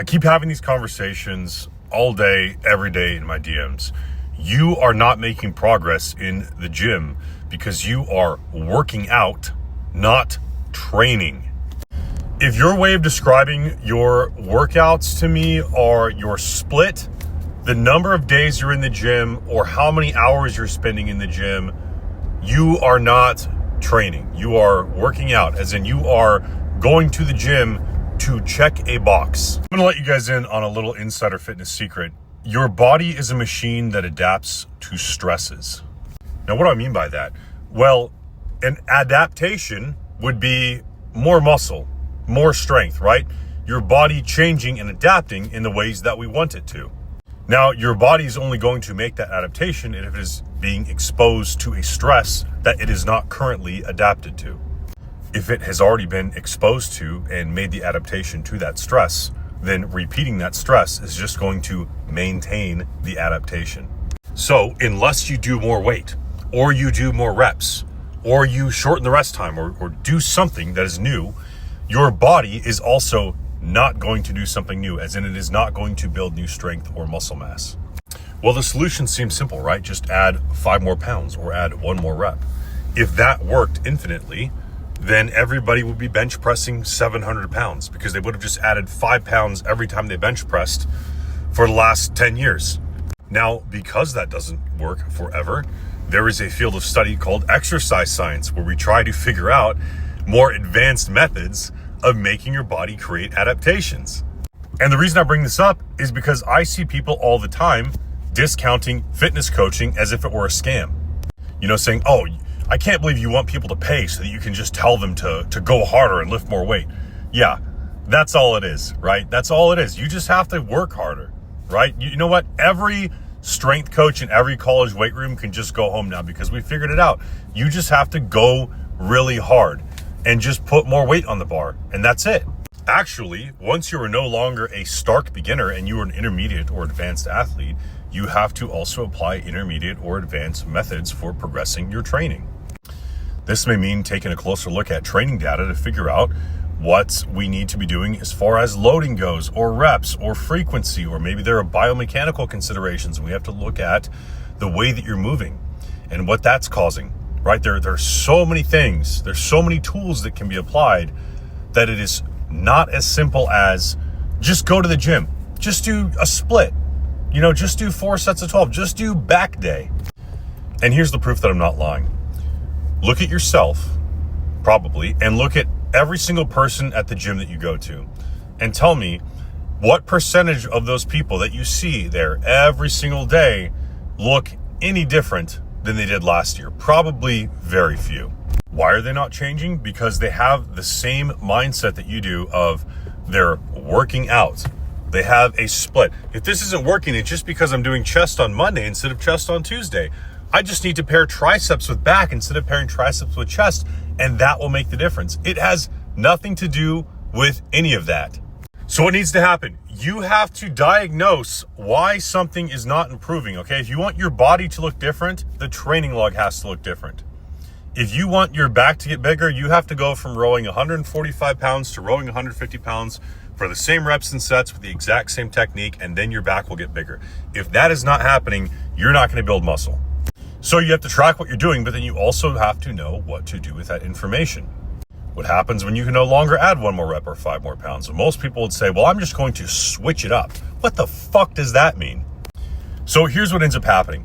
I keep having these conversations all day, every day in my DMs. You are not making progress in the gym because you are working out, not training. If your way of describing your workouts to me are your split, the number of days you're in the gym, or how many hours you're spending in the gym, you are not training. You are working out, as in you are going to the gym to check a box. I'm gonna let you guys in on a little insider fitness secret. Your body is a machine that adapts to stresses. Now, what do I mean by that? Well, an adaptation would be more muscle, more strength, right? Your body changing and adapting in the ways that we want it to. Now, your body is only going to make that adaptation if it is being exposed to a stress that it is not currently adapted to. If it has already been exposed to and made the adaptation to that stress, then repeating that stress is just going to maintain the adaptation. So unless you do more weight, or you do more reps, or you shorten the rest time, or do something that is new, your body is also not going to do something new, as in it is not going to build new strength or muscle mass. Well, the solution seems simple, right? Just add 5 more pounds or add 1 more rep. If that worked infinitely, then everybody would be bench pressing 700 pounds because they would have just added 5 pounds every time they bench pressed for the last 10 years. Now, because that doesn't work forever, there is a field of study called exercise science where we try to figure out more advanced methods of making your body create adaptations. And the reason I bring this up is because I see people all the time discounting fitness coaching as if it were a scam. You know, saying, oh, I can't believe you want people to pay so that you can just tell them to go harder and lift more weight. Yeah, that's all it is, right? That's all it is. You just have to work harder, right? You know what? Every strength coach in every college weight room can just go home now because we figured it out. You just have to go really hard and just put more weight on the bar, and that's it. Actually, once you are no longer a stark beginner and you are an intermediate or advanced athlete, you have to also apply intermediate or advanced methods for progressing your training. This may mean taking a closer look at training data to figure out what we need to be doing as far as loading goes, or reps, or frequency, or maybe there are biomechanical considerations. We have to look at the way that you're moving and what that's causing, right? There are so many things, there's so many tools that can be applied that it is not as simple as just go to the gym, just do a split, just do 4 sets of 12, just do back day. And here's the proof that I'm not lying. Look at yourself, probably, and look at every single person at the gym that you go to and tell me what percentage of those people that you see there every single day look any different than they did last year. Probably very few. Why are they not changing? Because they have the same mindset that you do of they're working out. They have a split. If this isn't working, it's just because I'm doing chest on Monday instead of chest on Tuesday. I just need to pair triceps with back instead of pairing triceps with chest, and that will make the difference. It has nothing to do with any of that. So what needs to happen? You have to diagnose why something is not improving, okay? If you want your body to look different, the training log has to look different. If you want your back to get bigger, you have to go from rowing 145 pounds to rowing 150 pounds for the same reps and sets with the exact same technique, and then your back will get bigger. If that is not happening, you're not gonna build muscle. So you have to track what you're doing, but then you also have to know what to do with that information. What happens when you can no longer add 1 more rep or 5 more pounds? So most people would say, well, I'm just going to switch it up. What the fuck does that mean? So here's what ends up happening.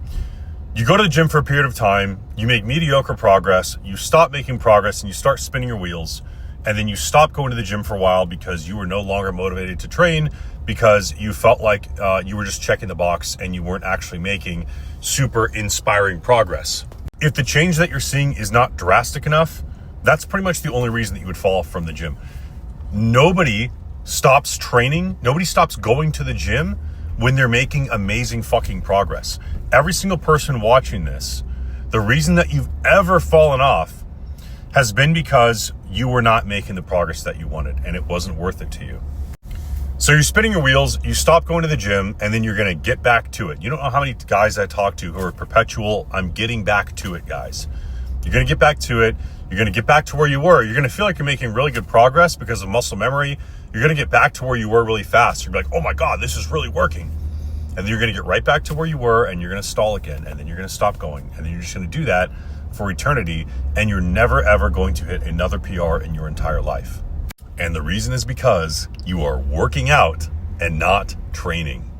You go to the gym for a period of time, you make mediocre progress, you stop making progress and you start spinning your wheels, and then you stop going to the gym for a while because you were no longer motivated to train because you felt like you were just checking the box and you weren't actually making super inspiring progress. If the change that you're seeing is not drastic enough, that's pretty much the only reason that you would fall off from the gym. Nobody stops training, nobody stops going to the gym when they're making amazing fucking progress. Every single person watching this, the reason that you've ever fallen off has been because you were not making the progress that you wanted and it wasn't worth it to you. So you're spinning your wheels, you stop going to the gym, and then you're gonna get back to it. You don't know how many guys I talk to who are perpetual, I'm getting back to it guys. You're gonna get back to it, you're gonna get back to where you were, you're gonna feel like you're making really good progress because of muscle memory, You're going to get back to where you were really fast. You're like, oh my God, this is really working. And then you're going to get right back to where you were, and you're going to stall again, and then you're going to stop going. And then you're just going to do that for eternity, and you're never, ever going to hit another PR in your entire life. And the reason is because you are working out and not training.